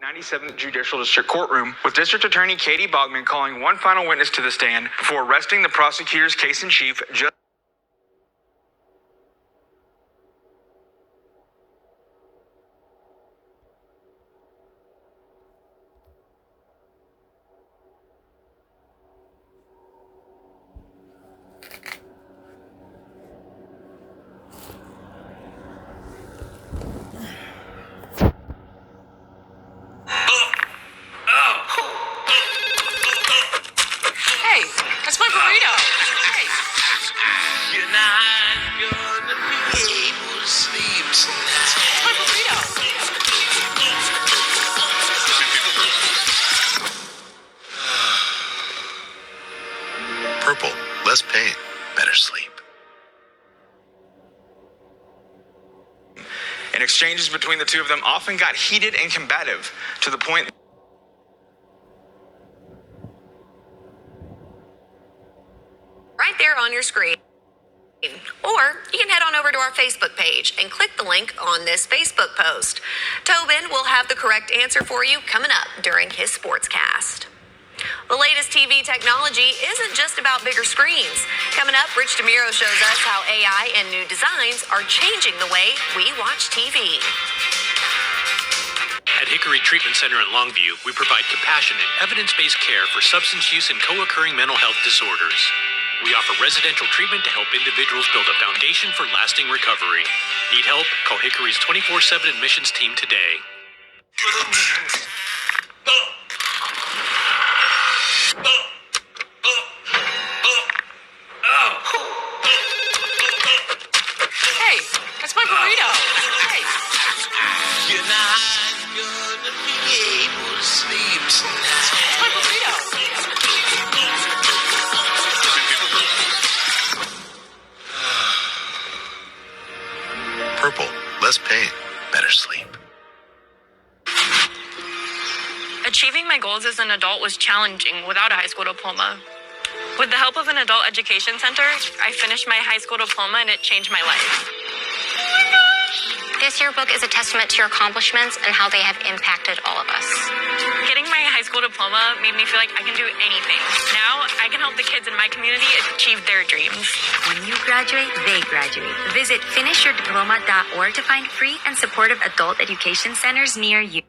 97th Judicial District Courtroom, with District Attorney Katie Bogman calling one final witness to the stand before arresting the prosecutor's case-in-chief, Judge. Hey, that's my burrito. Hey. You're not gonna be able to sleep tonight. That's my burrito. Purple, less pain, better sleep. And exchanges between the two of them often got heated and combative, to the point right there on your screen. Or you can head on over to our Facebook page and click the link on this Facebook post. Tobin will have the correct answer for you coming up during his sportscast. The latest TV technology isn't just about bigger screens. Coming up, Rich DeMiro shows us how AI and new designs are changing the way we watch TV. At Hickory Treatment Center in Longview, we provide compassionate, evidence-based care for substance use and co-occurring mental health disorders. We offer residential treatment to help individuals build a foundation for lasting recovery. Need help? Call Hickory's 24/7 admissions team today. Hey, that's my burrito. Hey. You're not gonna be able to sleep tonight. That's my burrito. Purple, less pain, better sleep. Achieving my goals as an adult was challenging without a high school diploma. With the help of an adult education center, I finished my high school diploma and it changed my life. This yearbook is a testament to your accomplishments and how they have impacted all of us. Getting my high school diploma made me feel like I can do anything. Now, I can help the kids in my community achieve their dreams. When you graduate, they graduate. Visit finishyourdiploma.org to find free and supportive adult education centers near you.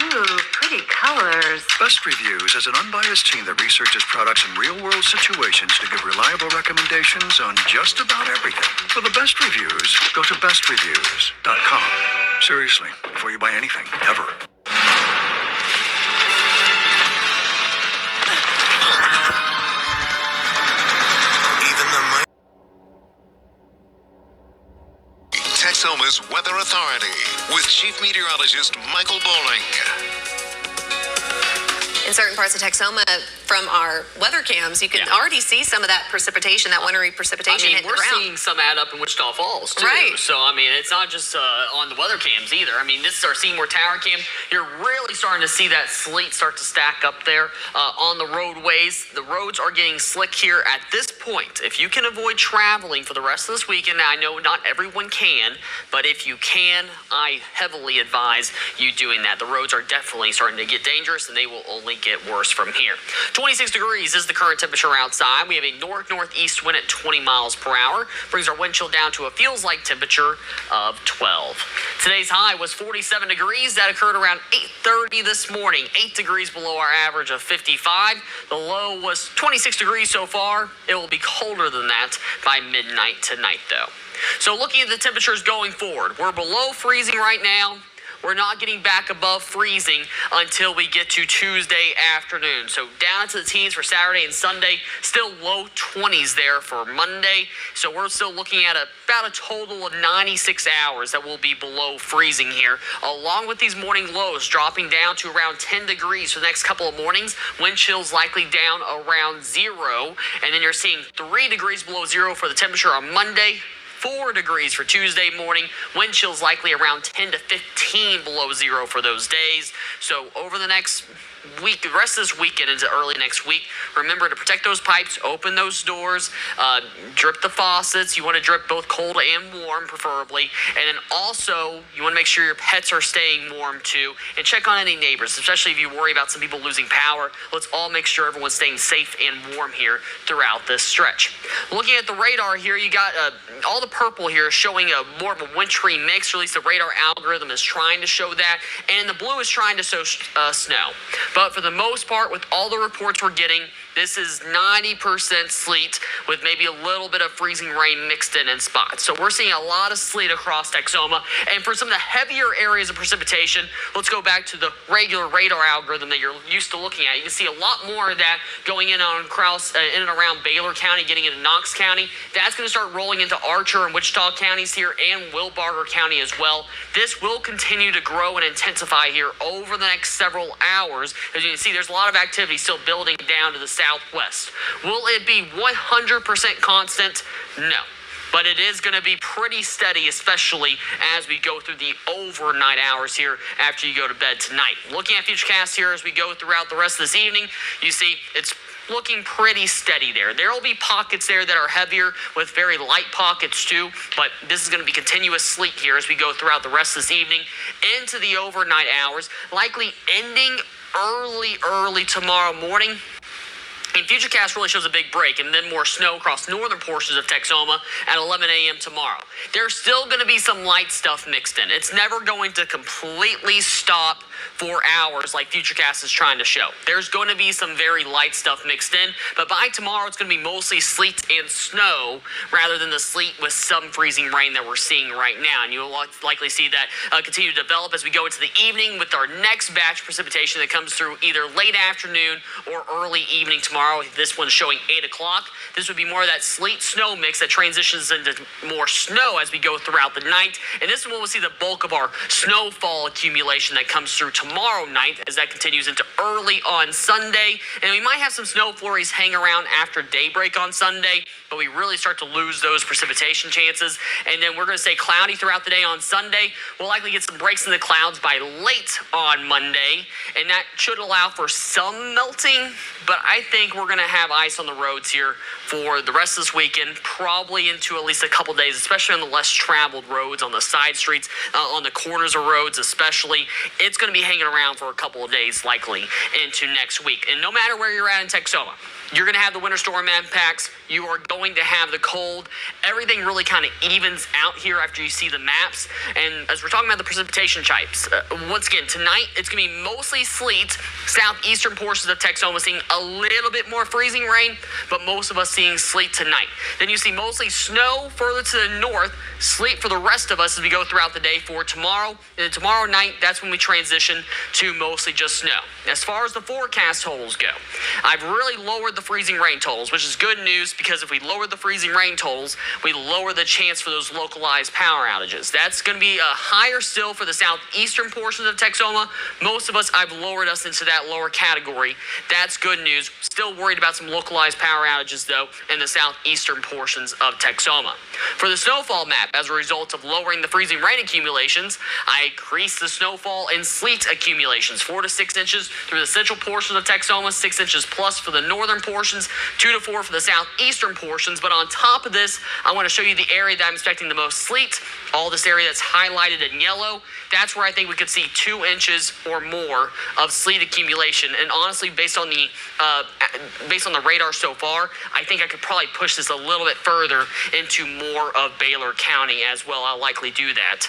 Ooh, pretty colors. Best Reviews is an unbiased team that researches products in real-world situations to give reliable recommendations on just about everything. For the best reviews, go to bestreviews.com. Seriously, before you buy anything, ever. Texoma's Weather Authority with Chief Meteorologist Michael Bowling. In certain parts of Texoma, from our weather cams, you can already see some of that precipitation, that wintry precipitation hitting the ground. We're seeing some add up in Wichita Falls, too. Right. So, it's not just on the weather cams either. This is our Seymour Tower cam. You're really starting to see that sleet start to stack up there on the roadways. The roads are getting slick here at this point. If you can avoid traveling for the rest of this weekend, now I know not everyone can, but if you can, I heavily advise you doing that. The roads are definitely starting to get dangerous, and they will only get worse from here. 26 degrees is the current temperature outside. We have a northeast wind at 20 miles per hour. Brings our wind chill down to a feels-like temperature of 12. Today's high was 47 degrees. That occurred around 8:30 this morning. 8 degrees below our average of 55. The low was 26 degrees so far. It will be colder than that by midnight tonight, though. So looking at the temperatures going forward, we're below freezing right now. We're not getting back above freezing until we get to Tuesday afternoon. So down into the teens for Saturday and Sunday, still low 20s there for Monday. So we're still looking at about a total of 96 hours that will be below freezing here, along with these morning lows dropping down to around 10 degrees for the next couple of mornings. Wind chills likely down around 0. And then you're seeing 3 degrees below 0 for the temperature on Monday. 4 degrees for Tuesday morning. Wind chills likely around 10 to 15 below 0 for those days. So over the next the rest of this weekend into early next week. Remember to protect those pipes, open those doors, drip the faucets. You want to drip both cold and warm, preferably. And then also, you want to make sure your pets are staying warm too. And check on any neighbors, especially if you worry about some people losing power. Let's all make sure everyone's staying safe and warm here throughout this stretch. Looking at the radar here, you got all the purple here showing more of a wintry mix, or at least the radar algorithm is trying to show that. And the blue is trying to show snow. But for the most part, with all the reports we're getting, this is 90% sleet with maybe a little bit of freezing rain mixed in spots. So we're seeing a lot of sleet across Texoma. And for some of the heavier areas of precipitation, let's go back to the regular radar algorithm that you're used to looking at. You can see a lot more of that going in on in and around Baylor County, getting into Knox County. That's going to start rolling into Archer and Wichita counties here, and Wilbarger County as well. This will continue to grow and intensify here over the next several hours. As you can see, there's a lot of activity still building down to the southwest. Will it be 100% constant? No. But it is going to be pretty steady, especially as we go through the overnight hours here after you go to bed tonight. Looking at Futurecast here as we go throughout the rest of this evening, you see it's looking pretty steady there. There will be pockets there that are heavier with very light pockets too, but this is going to be continuous sleet here as we go throughout the rest of this evening into the overnight hours, likely ending early tomorrow morning. And Futurecast really shows a big break and then more snow across northern portions of Texoma at 11 a.m. tomorrow. There's still going to be some light stuff mixed in. It's never going to completely stop for hours like Futurecast is trying to show. There's going to be some very light stuff mixed in, but by tomorrow it's going to be mostly sleet and snow rather than the sleet with some freezing rain that we're seeing right now. And you'll likely see that continue to develop as we go into the evening with our next batch of precipitation that comes through either late afternoon or early evening tomorrow. This one's showing 8 o'clock. This would be more of that sleet-snow mix that transitions into more snow as we go throughout the night. And this one we'll see the bulk of our snowfall accumulation that comes through tomorrow night as that continues into early on Sunday. And we might have some snow flurries hang around after daybreak on Sunday, but we really start to lose those precipitation chances. And then we're going to stay cloudy throughout the day on Sunday. We'll likely get some breaks in the clouds by late on Monday, and that should allow for some melting, but I think we're going to have ice on the roads here for the rest of this weekend, probably into at least a couple days, especially on the less traveled roads, on the side streets, on the corners of roads especially. It's going to be hanging around for a couple of days likely into next week. And no matter where you're at in Texoma, you're going to have the winter storm impacts. You are going to have the cold. Everything really kind of evens out here after you see the maps. And as we're talking about the precipitation types, once again, tonight it's going to be mostly sleet. Southeastern portions of Texoma seeing a little bit more freezing rain, but most of us seeing sleet tonight. Then you see mostly snow further to the north, sleet for the rest of us as we go throughout the day for tomorrow. And then tomorrow night, that's when we transition to mostly just snow. As far as the forecast totals go, I've really lowered the freezing rain totals, which is good news because if we lower the freezing rain totals, we lower the chance for those localized power outages. That's going to be higher still for the southeastern portions of Texoma. Most of us, I've lowered us into that lower category. That's good news. Still worried about some localized power outages, though, in the southeastern portions of Texoma. For the snowfall map, as a result of lowering the freezing rain accumulations, I increased the snowfall and sleet accumulations, 4 to 6 inches through the central portions of Texoma, 6 inches plus for the northern portions, 2 to 4 for the southeastern portions. But on top of this, I want to show you the area that I'm expecting the most sleet. All this area that's highlighted in yellow, that's where I think we could see 2 inches or more of sleet accumulation. And honestly, based on the radar so far, I think I could probably push this a little bit further into more of Baylor County as well. I'll likely do that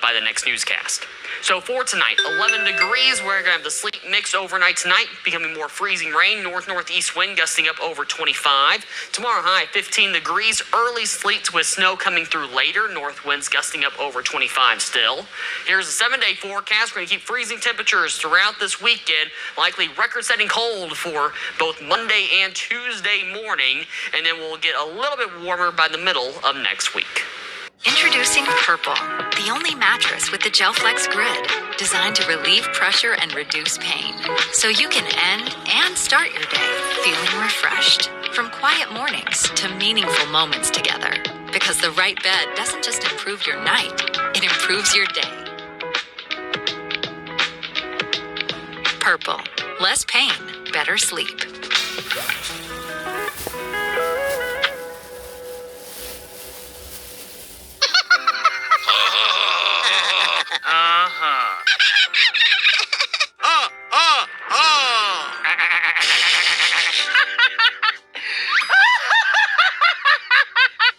by the next newscast. So for tonight, 11 degrees. We're going to have the sleet mix overnight tonight, becoming more freezing rain, north-northeast wind gusting up over 25. Tomorrow high, 15 degrees. Early sleet with snow coming through later. North winds gusting up over 25 still. Here's a 7-day forecast. We're going to keep freezing temperatures throughout this weekend. Likely record-setting cold for both Monday and Tuesday morning. And then we'll get a little bit warmer by the middle of next week. Introducing Purple, the only mattress with the GelFlex grid, designed to relieve pressure and reduce pain, so you can end and start your day feeling refreshed. From quiet mornings to meaningful moments together, because the right bed doesn't just improve your night, it improves your day. Purple. Less pain, better sleep.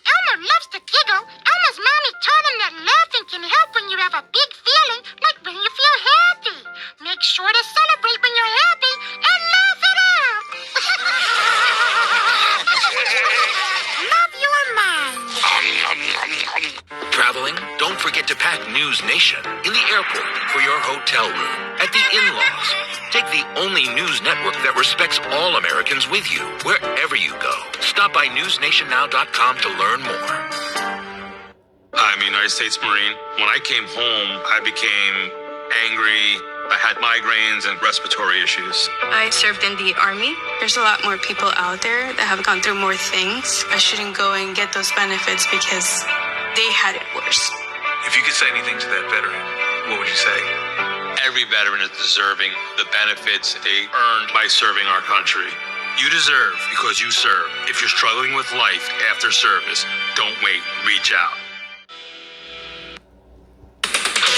Elmer loves to giggle. Elmer's mommy taught him that laughing can help when you have a big feeling, like when you feel happy. Make sure to celebrate when you're happy and laugh it out. Love your mind. Traveling? Don't forget to pack News Nation in the airport for your hotel room, at the in-laws. Take the only news network that respects all Americans with you wherever you go. Stop by newsnationnow.com to learn more. I'm a United States Marine. When I came home, I became angry. I had migraines and respiratory issues. I served in the Army. There's a lot more people out there that have gone through more things. I shouldn't go and get those benefits because they had it worse. If you could say anything to that veteran, what would you say? Every veteran is deserving the benefits they earned by serving our country. You deserve because you serve. If you're struggling with life after service, don't wait. Reach out.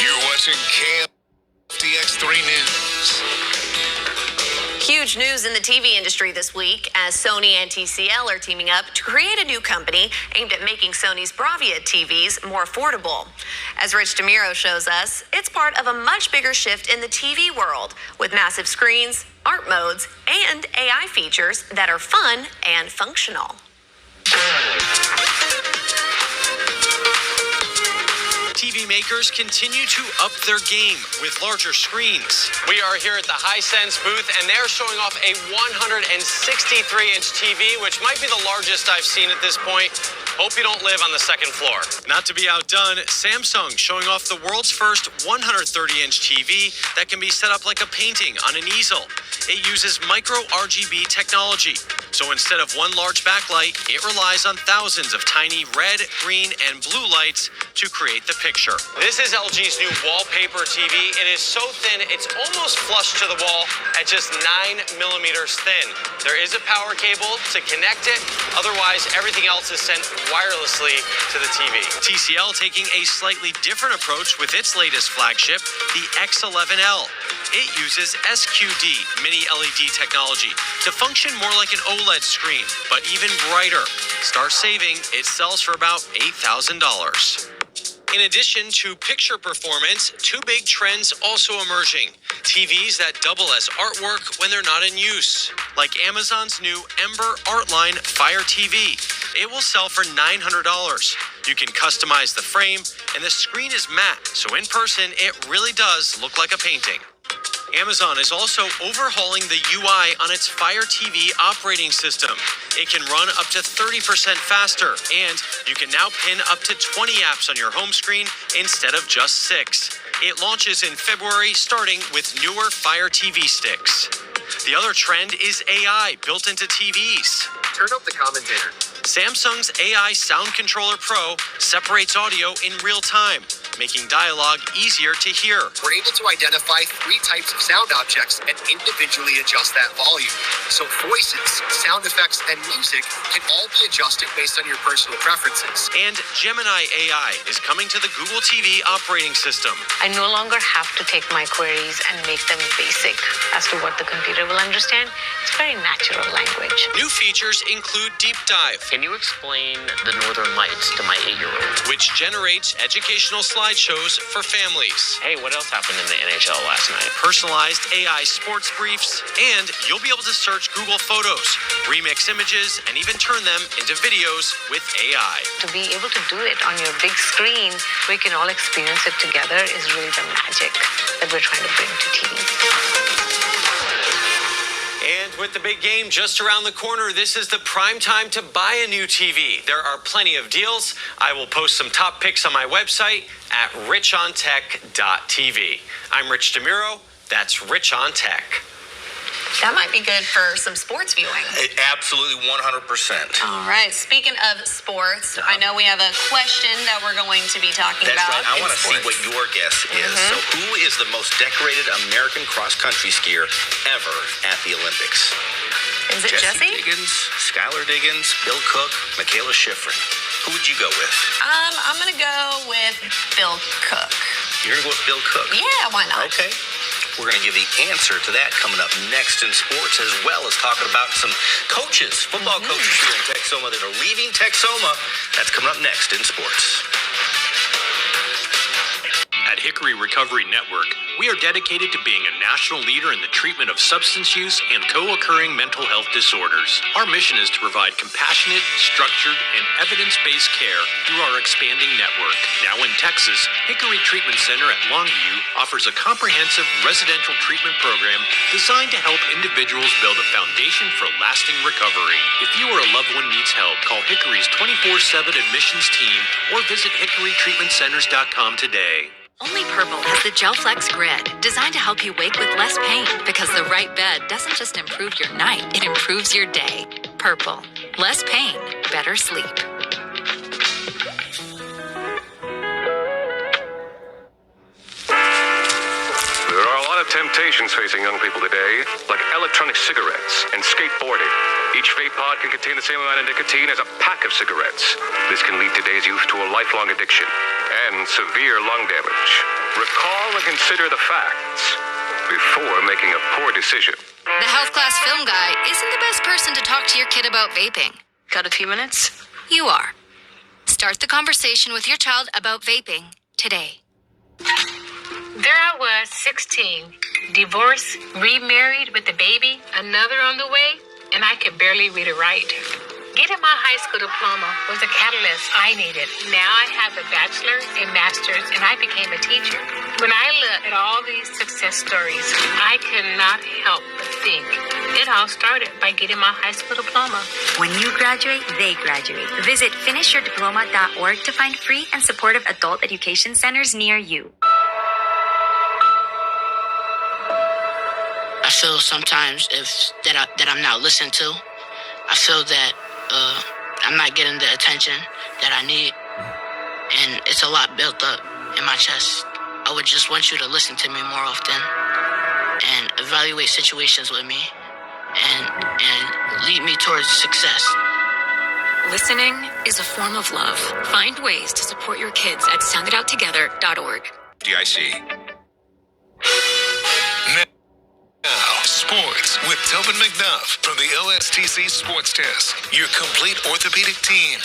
You're watching KFDX3 News. Huge news in the TV industry this week as Sony and TCL are teaming up to create a new company aimed at making Sony's Bravia TVs more affordable. As Rich DeMiro shows us, it's part of a much bigger shift in the TV world with massive screens, art modes, and AI features that are fun and functional. TV makers continue to up their game with larger screens. We are here at the Hisense booth, and they're showing off a 163-inch TV, which might be the largest I've seen at this point. Hope you don't live on the second floor. Not to be outdone, Samsung showing off the world's first 130-inch TV that can be set up like a painting on an easel. It uses micro RGB technology, so instead of one large backlight, it relies on thousands of tiny red, green, and blue lights to create the picture. This is LG's new wallpaper TV. It is so thin, it's almost flush to the wall at just 9 millimeters thin. There is a power cable to connect it. Otherwise, everything else is sent wirelessly to the TV. TCL taking a slightly different approach with its latest flagship, the X11L. It uses SQD mini LED technology to function more like an OLED screen, but even brighter. Start saving, it sells for about $8,000. In addition to picture performance, two big trends also emerging. TVs that double as artwork when they're not in use, like Amazon's new Ember Artline Fire TV. It will sell for $900. You can customize the frame, and the screen is matte, so in person, it really does look like a painting. Amazon is also overhauling the UI on its Fire TV operating system. It can run up to 30% faster, and you can now pin up to 20 apps on your home screen instead of just 6. It launches in February, starting with newer Fire TV sticks. The other trend is AI built into TVs. Turn up the commentator. Samsung's AI Sound Controller Pro separates audio in real time, making dialogue easier to hear. We're able to identify 3 types of sound objects and individually adjust that volume. So voices, sound effects, and music can all be adjusted based on your personal preferences. And Gemini AI is coming to the Google TV operating system. I no longer have to take my queries and make them basic as to what the computer will understand. It's very natural language. New features include Deep Dive. Can you explain the Northern Lights to my 8-year-old? Which generates educational slideshows for families. Hey, what else happened in the NHL last night? Personalized AI sports briefs, and you'll be able to search Google Photos, remix images, and even turn them into videos with AI. To be able to do it on your big screen where you can all experience it together is really the magic that we're trying to bring to TV. And with the big game just around the corner, this is the prime time to buy a new TV. There are plenty of deals. I will post some top picks on my website at richontech.tv. I'm Rich DeMiro. That's Rich on Tech. That might be good for some sports viewing. Absolutely 100%. All right. Speaking of sports, I know we have a question that we're going to be talking That's about. right. I want to see what your guess is. So who is the most decorated American cross-country skier ever at the Olympics? Is it Jesse? Diggins, Skylar Diggins, Bill Cook, Michaela Schifrin. Who would you go with? I'm going to go with Bill Cook. You're going to go with Bill Cook? Yeah, why not? Okay. We're going to give the answer to that coming up next in sports, as well as talking about some coaches, football coaches here in Texoma that are leaving Texoma. That's coming up next in sports. At Hickory Recovery Network, we are dedicated to being a national leader in the treatment of substance use and co-occurring mental health disorders. Our mission is to provide compassionate, structured, and evidence-based care through our expanding network. Now in Texas, Hickory Treatment Center at Longview offers a comprehensive residential treatment program designed to help individuals build a foundation for lasting recovery. If you or a loved one needs help, call Hickory's 24/7 admissions team or visit hickorytreatmentcenters.com today. Only Purple has the GelFlex Grid, designed to help you wake with less pain, because the right bed doesn't just improve your night, it improves your day. Purple. Less pain, better sleep. There are a lot of temptations facing young people today, like electronic cigarettes and skateboarding. Each vape pod can contain the same amount of nicotine as a pack of cigarettes. This can lead today's youth to a lifelong addiction and severe lung damage. Recall and consider the facts before making a poor decision. The health class film guy isn't the best person to talk to your kid about vaping. Got a few minutes? You are. Start the conversation with your child about vaping today. There I was, 16, divorced, remarried with a baby, another on the way, and I could barely read or write. Getting my high school diploma was a catalyst I needed. Now I have a bachelor's, a master's, and I became a teacher. When I look at all these success stories, I cannot help but think it all started by getting my high school diploma. When you graduate, they graduate. Visit finishyourdiploma.org to find free and supportive adult education centers near you. I feel sometimes that I'm not listened to. I feel that I'm not getting the attention that I need, and it's a lot built up in my chest. I would just want you to listen to me more often and evaluate situations with me and lead me towards success. Listening is a form of love. Find ways to support your kids at sounditouttogether.org. DIC. Now, sports with Tobin McDuff from the OSTC Sports Desk, your complete orthopedic team.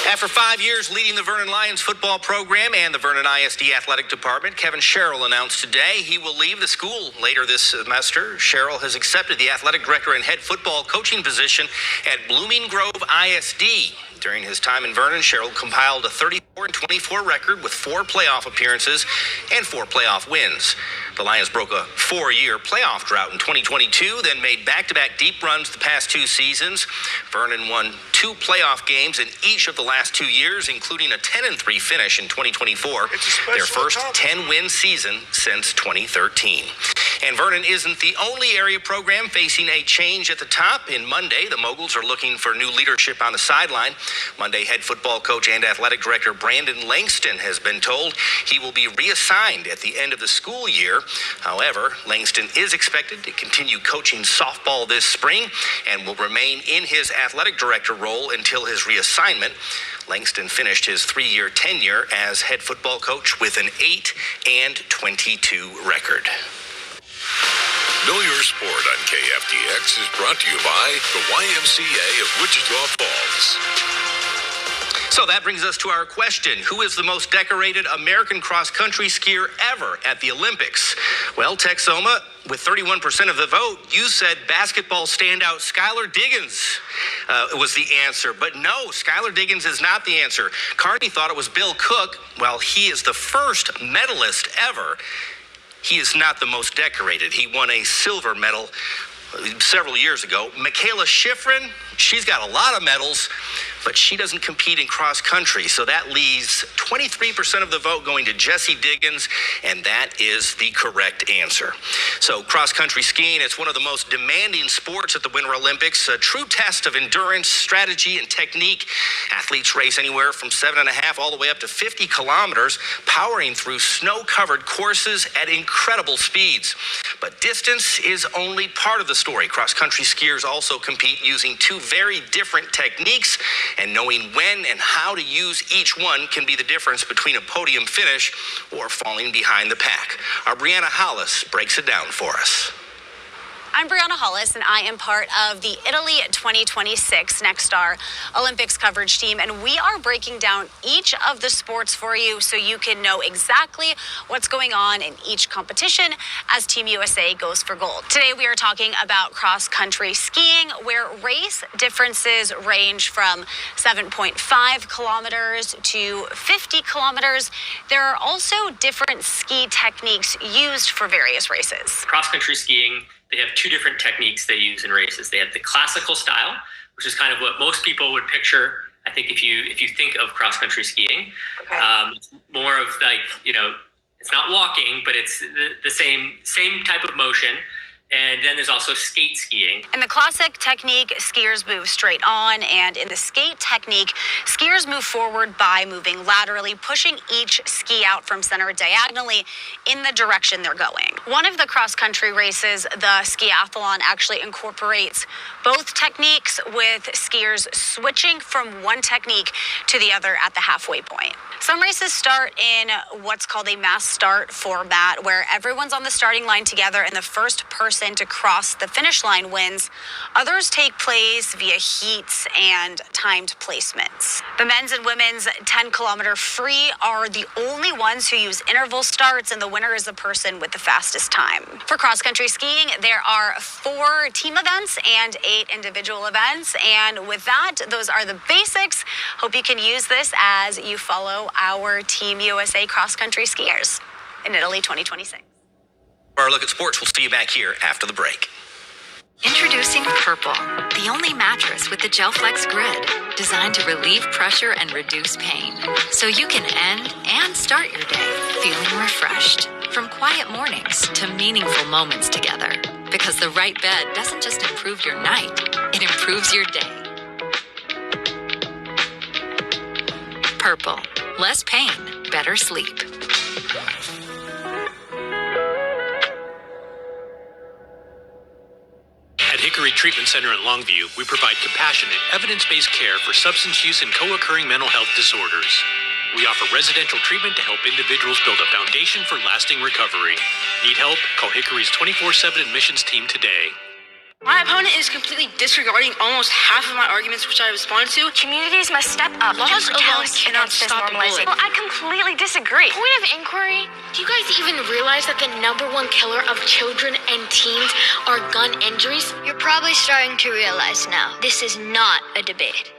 After 5 years leading the Vernon Lions football program and the Vernon ISD athletic department, Kevin Sherrill announced today he will leave the school later this semester. Sherrill has accepted the athletic director and head football coaching position at Blooming Grove ISD. During his time in Vernon, Sherrill compiled a 34-24 record with 4 playoff appearances and 4 playoff wins. The Lions broke a 4-year playoff drought in 2022, then made back-to-back deep runs the past 2 seasons. Vernon won 2 playoff games in each of the last 2 years, including a 10-3 finish in 2024, their first 10-win season since 2013. And Vernon isn't the only area program facing a change at the top. In Monday, the Moguls are looking for new leadership on the sideline. Monday, head football coach and athletic director Brandon Langston has been told he will be reassigned at the end of the school year. However, Langston is expected to continue coaching softball this spring and will remain in his athletic director role until his reassignment. Langston finished his 3-year tenure as head football coach with an 8-22 record. Know Your Sport on KFTX is brought to you by the YMCA of Wichita Falls. So that brings us to our question. Who is the most decorated American cross-country skier ever at the Olympics? Well, Texoma, with 31% of the vote, you said basketball standout Skylar Diggins was the answer. But no, Skylar Diggins is not the answer. Carney thought it was Bill Cook. Well, he is the first medalist ever. He is not the most decorated. He won a silver medal several years ago. Michaela Schifrin, She's got a lot of medals, but she doesn't compete in cross country. So that leaves 23% of the vote going to Jessie Diggins, and that is the correct answer. So cross country skiing, it's one of the most demanding sports at the Winter Olympics, a true test of endurance, strategy, and technique. Athletes race anywhere from 7.5 all the way up to 50 kilometers, powering through snow-covered courses at incredible speeds. But distance is only part of the story. Cross-country skiers also compete using two very different techniques, and knowing when and how to use each one can be the difference between a podium finish or falling behind the pack. Our Brianna Hollis breaks it down for us. I'm Brianna Hollis, and I am part of the Italy 2026 Next Star Olympics coverage team, and we are breaking down each of the sports for you so you can know exactly what's going on in each competition as Team USA goes for gold. Today, we are talking about cross-country skiing, where race differences range from 7.5 kilometers to 50 kilometers. There are also different ski techniques used for various races. Cross-country skiing, they have two different techniques they use in races. They have the classical style, which is kind of what most people would picture. I think if you think of cross-country skiing, more of like, it's not walking, but it's the same type of motion. And then there's also skate skiing. In the classic technique, skiers move straight on, and in the skate technique, skiers move forward by moving laterally, pushing each ski out from center diagonally in the direction they're going. One of the cross-country races, the skiathlon, actually incorporates both techniques, with skiers switching from one technique to the other at the halfway point. Some races start in what's called a mass start format, where everyone's on the starting line together and the first person to cross the finish line wins. Others take place via heats and timed placements. The men's and women's 10-kilometer free are the only ones who use interval starts, and the winner is the person with the fastest time. For cross-country skiing, there are 4 team events and 8 individual events, and with that, those are the basics. Hope you can use this as you follow our Team USA cross-country skiers in Italy 2026. For our look at sports, we'll see you back here after the break. Introducing Purple, the only mattress with the GelFlex Grid, designed to relieve pressure and reduce pain, so you can end and start your day feeling refreshed. From quiet mornings to meaningful moments together, because the right bed doesn't just improve your night, it improves your day. Purple, less pain, better sleep. At Hickory Treatment Center in Longview, we provide compassionate, evidence-based care for substance use and co-occurring mental health disorders. We offer residential treatment to help individuals build a foundation for lasting recovery. Need help? Call Hickory's 24/7 admissions team today. My opponent is completely disregarding almost half of my arguments which I respond to. Communities must step up. Laws alone cannot stop bullying. Well, I completely disagree. Point of inquiry, do you guys even realize that the #1 killer of children and teens are gun injuries? You're probably starting to realize now, this is not a debate.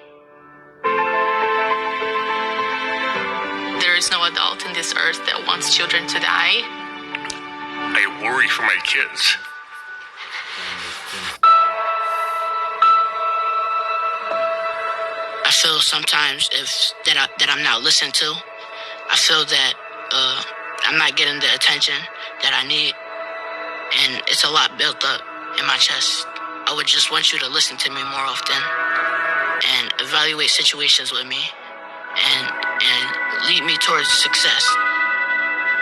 There is no adult in this earth that wants children to die. I worry for my kids. I feel sometimes that I'm not listened to. I feel that I'm not getting the attention that I need, and it's a lot built up in my chest. I would just want you to listen to me more often and evaluate situations with me and lead me towards success.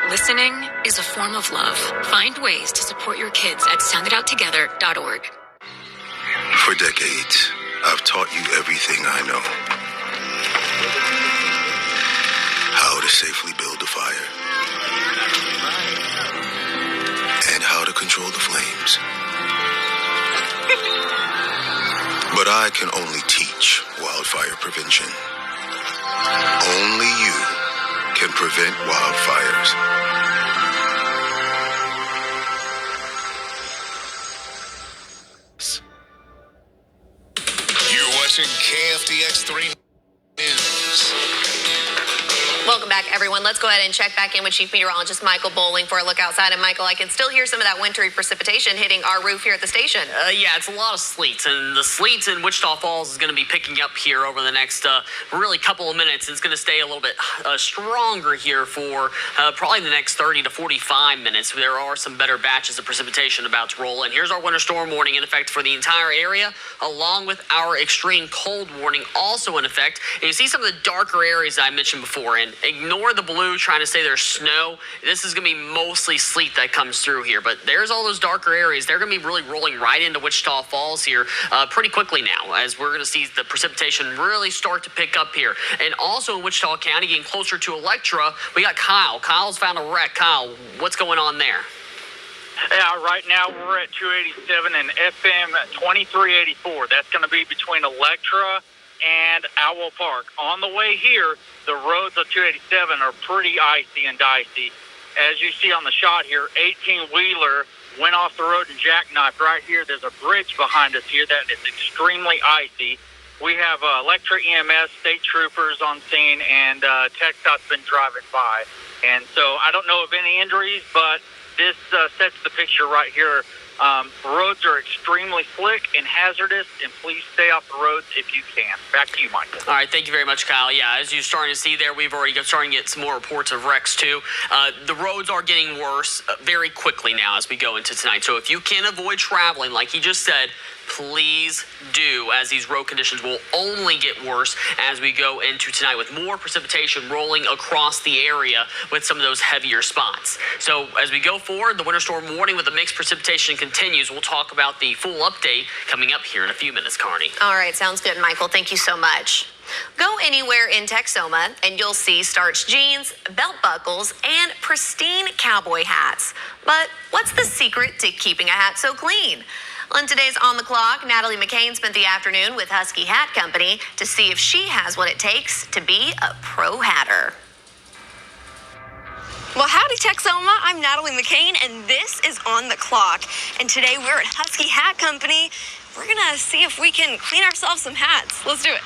Listening is a form of love. Find ways to support your kids at sounditouttogether.org. For decades, I've taught you everything I know. How to safely build a fire. And how to control the flames. But I can only teach wildfire prevention. Only you can prevent wildfires. You're watching KFDX 3 News. Welcome back back, everyone. Let's go ahead and check back in with Chief Meteorologist Michael Bowling for a look outside. And Michael, I can still hear some of that wintry precipitation hitting our roof here at the station. Yeah, it's a lot of sleets, and the sleets in Wichita Falls is going to be picking up here over the next really couple of minutes. It's going to stay a little bit stronger here for probably the next 30 to 45 minutes. There are some better batches of precipitation about to roll in. Here's our winter storm warning in effect for the entire area, along with our extreme cold warning also in effect. And you see some of the darker areas I mentioned before, and ignore the blue trying to say there's snow. This is going to be mostly sleet that comes through here, but there's all those darker areas. They're going to be really rolling right into Wichita Falls here pretty quickly now, as we're going to see the precipitation really start to pick up here. And also in Wichita County, getting closer to Electra, we got Kyle. Kyle's found a wreck. Kyle, what's going on there? Yeah, right now we're at 287 and FM 2384. That's going to be between Electra and Owl Park. On the way here, the roads of 287 are pretty icy and dicey. As you see on the shot here, 18-wheeler went off the road and jackknifed right here. There's a bridge behind us here that is extremely icy. We have Electra EMS, state troopers on scene, and TxDOT's been driving by. And so I don't know of any injuries, but this sets the picture right here. Roads are extremely slick and hazardous, and please stay off the roads if you can. Back to you, Michael. All right, thank you very much, Kyle. Yeah, as you're starting to see there, we've already starting to get some more reports of wrecks, too. The roads are getting worse very quickly now as we go into tonight. So if you can avoid traveling, like he just said, please do, as these road conditions will only get worse as we go into tonight with more precipitation rolling across the area with some of those heavier spots. So as we go forward, the winter storm warning with the mixed precipitation continues. We'll talk about the full update coming up here in a few minutes, Carney. All right, sounds good, Michael. Thank you so much. Go anywhere in Texoma and you'll see starched jeans, belt buckles, and pristine cowboy hats. But what's the secret to keeping a hat so clean? On today's On the Clock, Natalie McCain spent the afternoon with Husky Hat Company to see if she has what it takes to be a pro hatter. Well, howdy, Texoma. I'm Natalie McCain, and this is On the Clock. And today we're at Husky Hat Company. We're going to see if we can clean ourselves some hats. Let's do it.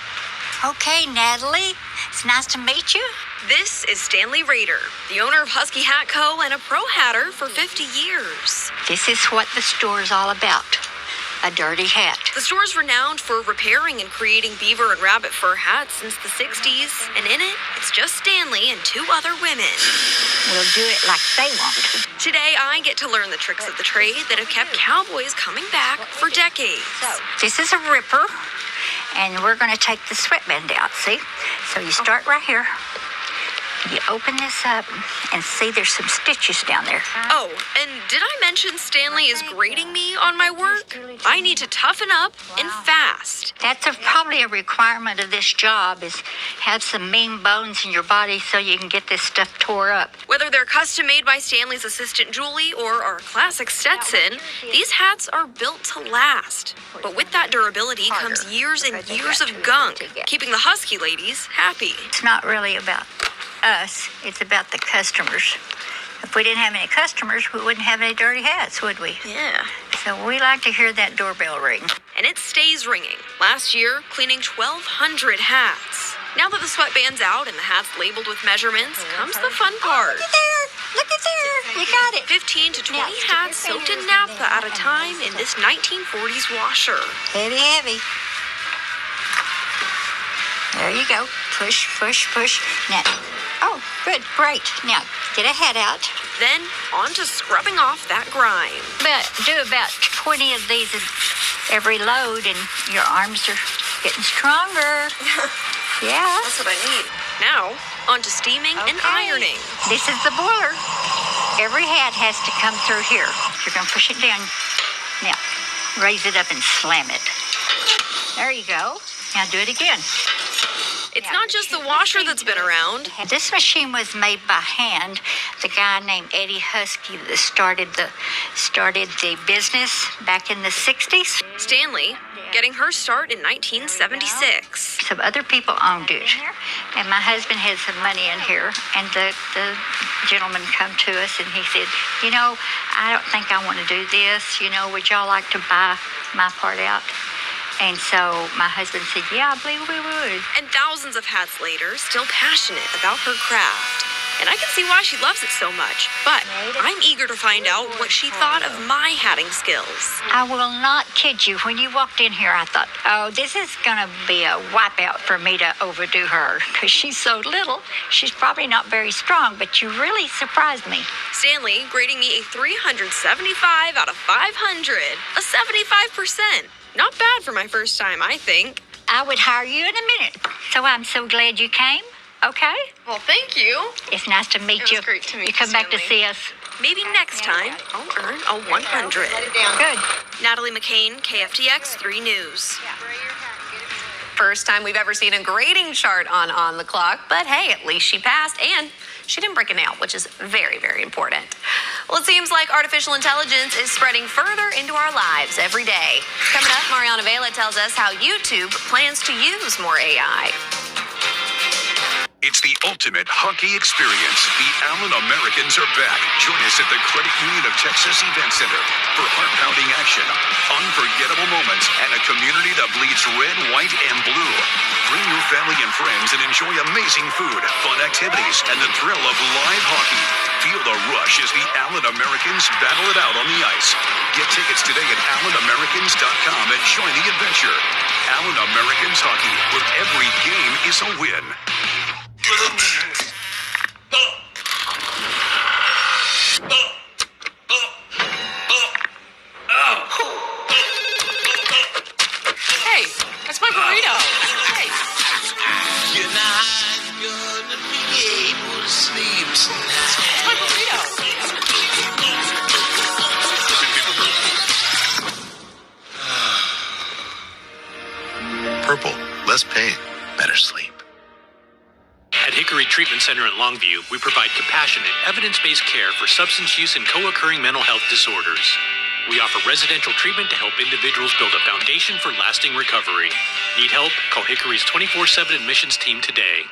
Okay, Natalie. It's nice to meet you. This is Stanley Rader, the owner of Husky Hat Co. and a pro hatter for 50 years. This is what the store's all about. A dirty hat. The store is renowned for repairing and creating beaver and rabbit fur hats since the 60s. And in it, it's just Stanley and two other women. We'll do it like they want. Today, I get to learn the tricks of the trade that have kept cowboys coming back for decades. This is a ripper, and we're going to take the sweatband out, see? So you start right here. You open this up and see there's some stitches down there. Oh, and did I mention Stanley is grading me on my work? I need to toughen up and fast. That's probably a requirement of this job, is have some mean bones in your body so you can get this stuff tore up. Whether they're custom made by Stanley's assistant Julie or our classic Stetson, these hats are built to last. But with that durability comes years and years of gunk, keeping the Husky ladies happy. It's not really about us, it's about the customers. If we didn't have any customers, we wouldn't have any dirty hats, would we? Yeah. So we like to hear that doorbell ring. And it stays ringing. Last year, cleaning 1,200 hats. Now that the sweatband's out and the hat's labeled with measurements, comes the fun part. Look at there. You got it. 15 to 20 hats soaked in naphtha at a time in this 1940s washer. Heavy, heavy. There you go. Push, push, push. Now, oh, good, great. Now, get a hat out. Then, on to scrubbing off that grime. But do about 20 of these in every load, and your arms are getting stronger. Yeah. That's what I need. Now, on to steaming and ironing. This is the boiler. Every hat has to come through here. You're going to push it down. Now, raise it up and slam it. There you go. Now do it again. It's not just the washer that's been around. This machine was made by hand. The guy named Eddie Husky that started the business back in the 60s. Stanley, getting her start in 1976. Some other people owned it. And my husband had some money in here. And the gentleman come to us and he said, you know, I don't think I want to do this. You know, would y'all like to buy my part out? And so my husband said, yeah, I believe we would. And thousands of hats later, still passionate about her craft. And I can see why she loves it so much. But I'm eager to find out what she thought of my hatting skills. I will not kid you. When you walked in here, I thought, oh, this is going to be a wipeout for me to overdo her. Because she's so little. She's probably not very strong, but you really surprised me. Stanley grading me a 375 out of 500. A 75%. Not bad for my first time, I think. I would hire you in a minute. So I'm so glad you came. Okay? Well, thank you. It's nice to meet you. It was great to meet you. Come back to see us. Maybe next time I'll earn a 100. Good. Natalie McCain, KFDX 3 News. First time we've ever seen a grading chart on the clock, but hey, at least she passed and she didn't break a nail, which is very, very important. Well, it seems like artificial intelligence is spreading further into our lives every day. Coming up, Mariana Vela tells us how YouTube plans to use more AI. It's the ultimate hockey experience. The Allen Americans are back. Join us at the Credit Union of Texas Event Center for heart-pounding action, unforgettable moments, and a community that bleeds red, white, and blue. Bring your family and friends and enjoy amazing food, fun activities, and the thrill of live hockey. Feel the rush as the Allen Americans battle it out on the ice. Get tickets today at AllenAmericans.com and join the adventure. Allen Americans Hockey, where every game is a win. Hey, that's my burrito. Hey. You're not gonna be able to sleep tonight. That's my burrito. Purple, less pain, better sleep. At Hickory Treatment Center in Longview, we provide compassionate, evidence-based care for substance use and co-occurring mental health disorders. We offer residential treatment to help individuals build a foundation for lasting recovery. Need help? Call Hickory's 24/7 admissions team today.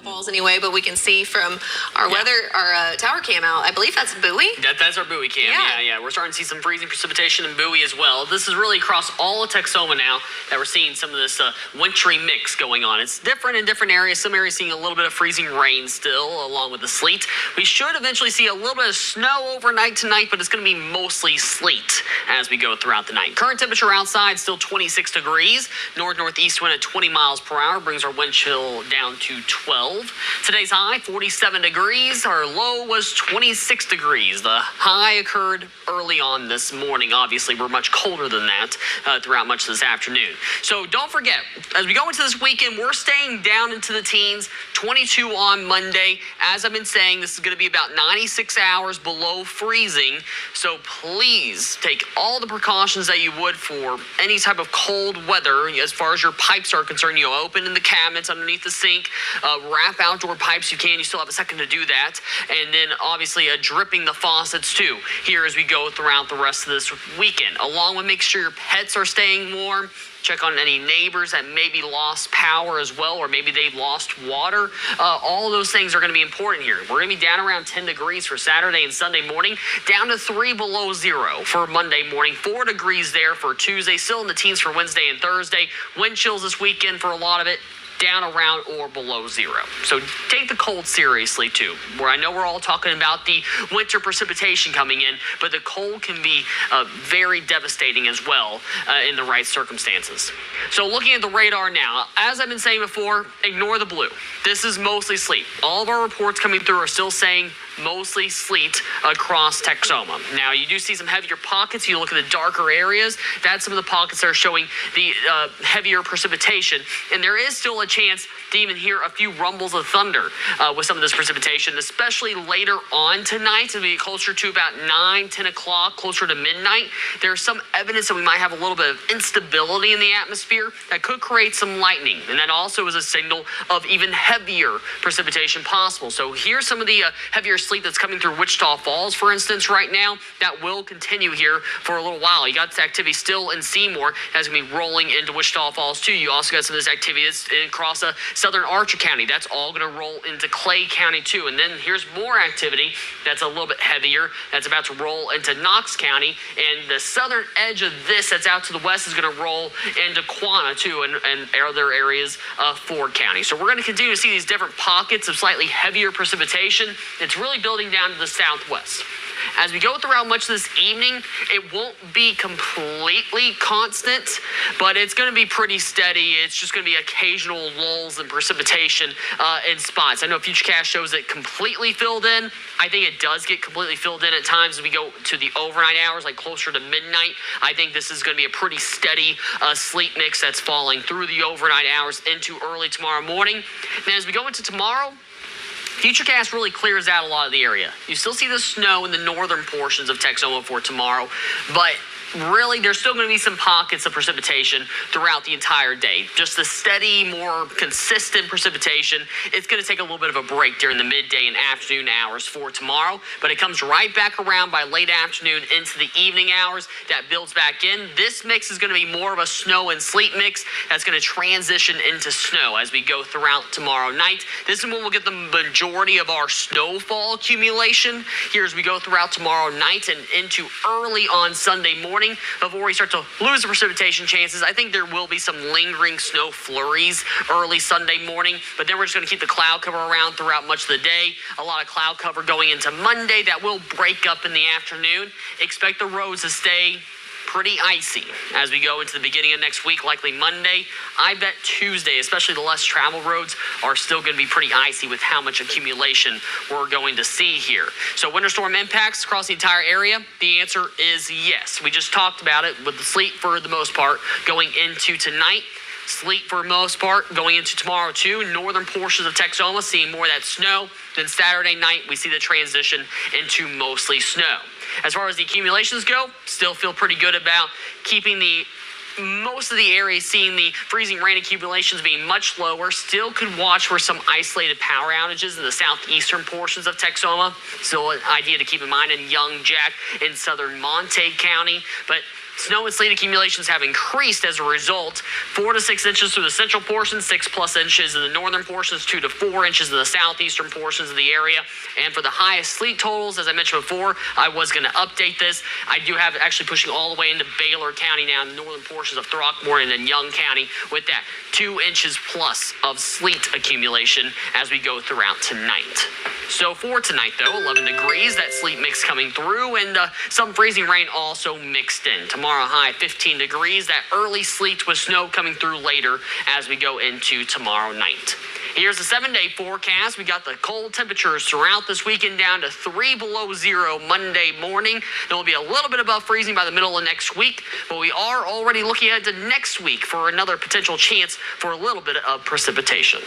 Falls anyway, but we can see from our our tower cam out. I believe that's Bowie. That's our Bowie cam. Yeah. We're starting to see some freezing precipitation in Bowie as well. This is really across all of Texoma now that we're seeing some of this wintry mix going on. It's different in different areas. Some areas seeing a little bit of freezing rain still, along with the sleet. We should eventually see a little bit of snow overnight tonight, but it's going to be mostly sleet as we go throughout the night. Current temperature outside still 26 degrees. Northeast wind at 20 miles per hour brings our wind chill down to 12. Today's high, 47 degrees. Our low was 26 degrees. The high occurred early on this morning. Obviously, we're much colder than that throughout much of this afternoon. So don't forget, as we go into this weekend, we're staying down into the teens, 22 on Monday. As I've been saying, this is going to be about 96 hours below freezing. So please take all the precautions that you would for any type of cold weather. As far as your pipes are concerned, open in the cabinets underneath the sink, wrap outdoor pipes you can. You still have a second to do that. And then obviously dripping the faucets too here as we go throughout the rest of this weekend. Along with make sure your pets are staying warm. Check on any neighbors that maybe lost power as well, or maybe they lost water. All of those things are going to be important here. We're going to be down around 10 degrees for Saturday and Sunday morning, down to 3 below zero for Monday morning, 4 degrees there for Tuesday, still in the teens for Wednesday and Thursday. Wind chills this weekend for a lot of it, down around or below zero. So take the cold seriously too. Where I know we're all talking about the winter precipitation coming in, but the cold can be very devastating as well in the right circumstances. So looking at the radar now, as I've been saying before, ignore the blue. This is mostly sleet. All of our reports coming through are still saying mostly sleet across Texoma. Now, you do see some heavier pockets. You look at the darker areas, that's some of the pockets that are showing the heavier precipitation. And there is still a chance to even hear a few rumbles of thunder with some of this precipitation, especially later on tonight. It'll be closer to about 9, 10 o'clock, closer to midnight. There's some evidence that we might have a little bit of instability in the atmosphere that could create some lightning. And that also is a signal of even heavier precipitation possible. So here's some of the heavier sleet that's coming through Wichita Falls, for instance, right now, that will continue here for a little while. You got this activity still in Seymour that's going to be rolling into Wichita Falls, too. You also got some of this activity that's across southern Archer County. That's all going to roll into Clay County, too. And then here's more activity that's a little bit heavier that's about to roll into Knox County. And the southern edge of this that's out to the west is going to roll into Quanah, too, and other areas of Ford County. So we're going to continue to see these different pockets of slightly heavier precipitation. It's really building down to the southwest. As we go throughout much of this evening, it won't be completely constant, but it's going to be pretty steady. It's just going to be occasional lulls in precipitation in spots. I know Futurecast shows it completely filled in. I think it does get completely filled in at times as we go to the overnight hours, like closer to midnight. I think this is going to be a pretty steady sleet mix that's falling through the overnight hours into early tomorrow morning. Then as we go into tomorrow, Futurecast really clears out a lot of the area. You still see the snow in the northern portions of Texoma for tomorrow, but really, there's still going to be some pockets of precipitation throughout the entire day. Just the steady, more consistent precipitation. It's going to take a little bit of a break during the midday and afternoon hours for tomorrow, but it comes right back around by late afternoon into the evening hours. That builds back in. This mix is going to be more of a snow and sleet mix that's going to transition into snow as we go throughout tomorrow night. This is when we'll get the majority of our snowfall accumulation here as we go throughout tomorrow night and into early on Sunday morning. Before we start to lose the precipitation chances, I think there will be some lingering snow flurries early Sunday morning, but then we're just going to keep the cloud cover around throughout much of the day. A lot of cloud cover going into Monday that will break up in the afternoon. Expect the roads to stay pretty icy as we go into the beginning of next week, likely Monday. I bet Tuesday, especially the less traveled roads, are still going to be pretty icy with how much accumulation we're going to see here. So winter storm impacts across the entire area, the answer is yes. We just talked about it with the sleet for the most part going into tonight. Sleet for the most part going into tomorrow too. Northern portions of Texoma seeing more of that snow. Then Saturday night we see the transition into mostly snow. As far as the accumulations go, still feel pretty good about keeping most of the areas seeing the freezing rain accumulations being much lower. Still could watch for some isolated power outages in the southeastern portions of Texoma. Still an idea to keep in mind in Young Jack in southern Montague County, but snow and sleet accumulations have increased as a result. 4 to 6 inches through the central portions, 6+ inches in the northern portions, 2 to 4 inches in the southeastern portions of the area. And for the highest sleet totals, as I mentioned before, I was going to update this. I do have it actually pushing all the way into Baylor County now, in the northern portions of Throckmorton and Young County, with that 2 inches plus of sleet accumulation as we go throughout tonight. So for tonight, though, 11 degrees, that sleet mix coming through, and some freezing rain also mixed in. Tomorrow high 15 degrees, that early sleet with snow coming through later as we go into tomorrow night. Here's the 7-day forecast. We got the cold temperatures throughout this weekend down to 3 below zero Monday morning. There will be a little bit above freezing by the middle of next week, but we are already looking ahead to next week for another potential chance for a little bit of precipitation.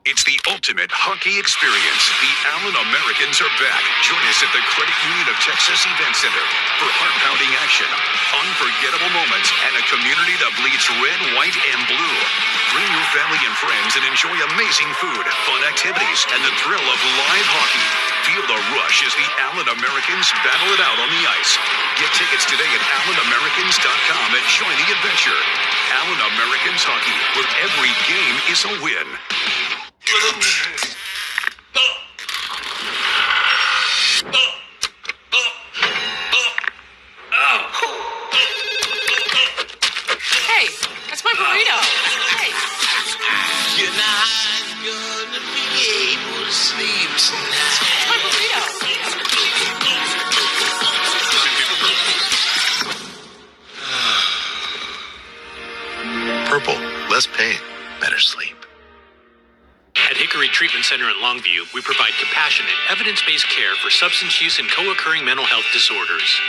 It's the ultimate hockey experience. The Allen Americans are back. Join us at the Credit Union of Texas Event Center for heart-pounding action, unforgettable moments, and a community that bleeds red, white, and blue. Bring your family and friends and enjoy amazing food, fun activities, and the thrill of live hockey. Feel the rush as the Allen Americans battle it out on the ice. Get tickets today at AllenAmericans.com and join the adventure. Allen Americans Hockey, where every game is a win. Hey, that's my burrito. Hey. You're not gonna be able to sleep tonight. That's my burrito. Purple, less pain, better sleep. At Hickory Treatment Center in Longview, we provide compassionate, evidence-based care for substance use and co-occurring mental health disorders.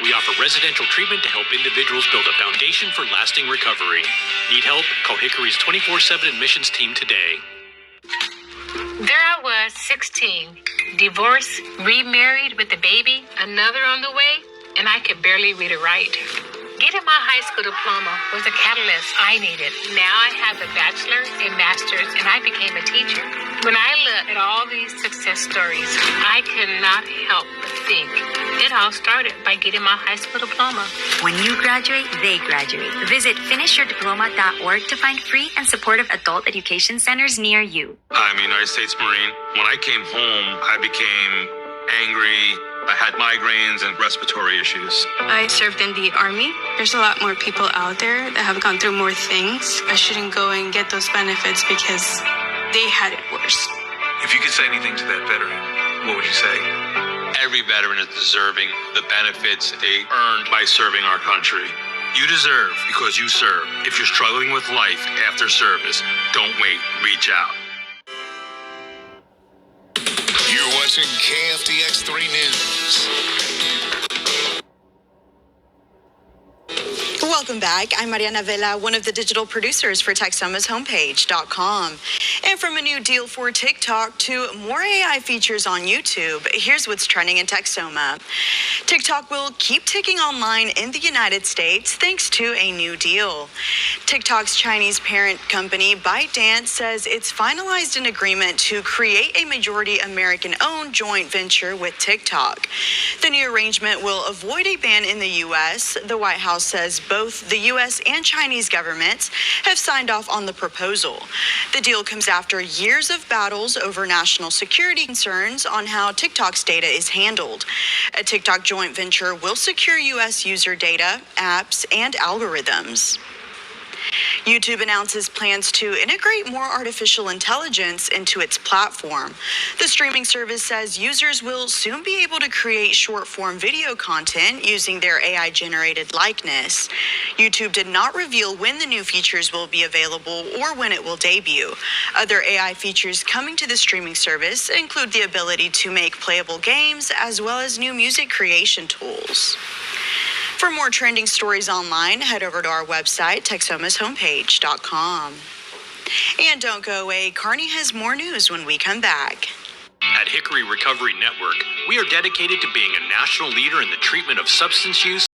We offer residential treatment to help individuals build a foundation for lasting recovery. Need help? Call Hickory's 24/7 admissions team today. There I was, 16, divorced, remarried with a baby, another on the way, and I could barely read or write. Getting my high school diploma was a catalyst I needed. Now I have a bachelor, a master's, and I became a teacher. When I look at all these success stories, I could not help but think it all started by getting my high school diploma. When you graduate, they graduate. Visit finishyourdiploma.org to find free and supportive adult education centers near you. I'm a United States Marine. When I came home, I became angry. I had migraines and respiratory issues. I served in the Army. There's a lot more people out there that have gone through more things. I shouldn't go and get those benefits because they had it worse. If you could say anything to that veteran, what would you say? Every veteran is deserving the benefits they earned by serving our country. You deserve because you serve. If you're struggling with life after service, don't wait. Reach out. You're watching KFDX 3 News. Welcome back. I'm Mariana Vela, one of the digital producers for TexomasHomepage.com. And from a new deal for TikTok to more AI features on YouTube, here's what's trending in Texoma. TikTok will keep ticking online in the United States thanks to a new deal. TikTok's Chinese parent company ByteDance says it's finalized an agreement to create a majority American-owned joint venture with TikTok. The new arrangement will avoid a ban in the U.S. The White House says both the U.S. and Chinese governments have signed off on the proposal. The deal comes after years of battles over national security concerns on how TikTok's data is handled. A TikTok joint venture will secure U.S. user data, apps, and algorithms. YouTube announces plans to integrate more artificial intelligence into its platform. The streaming service says users will soon be able to create short-form video content using their AI-generated likeness. YouTube did not reveal when the new features will be available or when it will debut. Other AI features coming to the streaming service include the ability to make playable games as well as new music creation tools. For more trending stories online, head over to our website, TexomasHomepage.com. And don't go away, Carney has more news when we come back. At Hickory Recovery Network, we are dedicated to being a national leader in the treatment of substance use